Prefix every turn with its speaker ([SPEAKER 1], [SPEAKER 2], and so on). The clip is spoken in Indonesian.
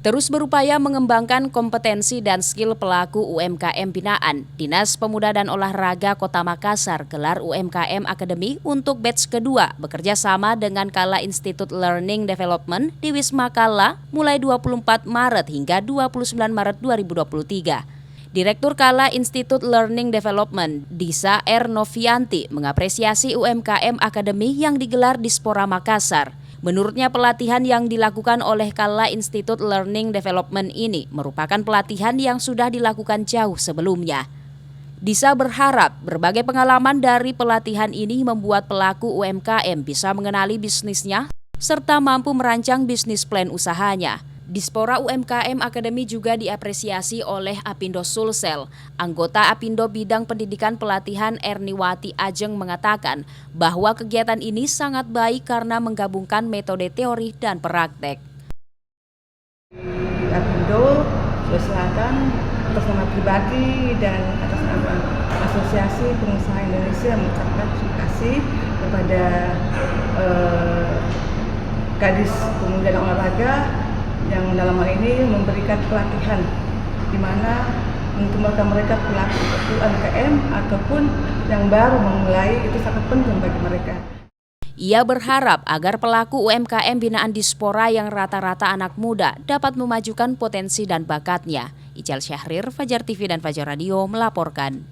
[SPEAKER 1] Terus berupaya mengembangkan kompetensi dan skill pelaku UMKM binaan, Dinas Pemuda dan Olahraga Kota Makassar gelar UMKM Academy untuk batch kedua bekerja sama dengan Kala Institute Learning Development di Wisma Kala mulai 24 Maret hingga 29 Maret 2023. Direktur Kala Institute Learning Development, Disa R. Novianti, mengapresiasi UMKM Academy yang digelar di Spora Makassar. Menurutnya pelatihan yang dilakukan oleh Kala Institute Learning Development ini merupakan pelatihan yang sudah dilakukan jauh sebelumnya. Disa berharap berbagai pengalaman dari pelatihan ini membuat pelaku UMKM bisa mengenali bisnisnya serta mampu merancang bisnis plan usahanya. Dispora UMKM Academy juga diapresiasi oleh Apindo Sulsel. Anggota Apindo Bidang Pendidikan Pelatihan Erniwati Ajeng mengatakan bahwa kegiatan ini sangat baik karena menggabungkan metode teori dan praktek.
[SPEAKER 2] Apindo Sulawesi Selatan atas nama pribadi dan atas nama Asosiasi Pengusaha Indonesia mengucapkan terima kasih kepada Kadis Pemuda dan Olahraga yang dalam hal ini memberikan pelatihan di mana untuk mereka pelaku UMKM ataupun yang baru memulai itu sangat penting bagi mereka.
[SPEAKER 1] Ia berharap agar pelaku UMKM binaan Dispora yang rata-rata anak muda dapat memajukan potensi dan bakatnya. Ical Syahrir, Fajar TV dan Fajar Radio melaporkan.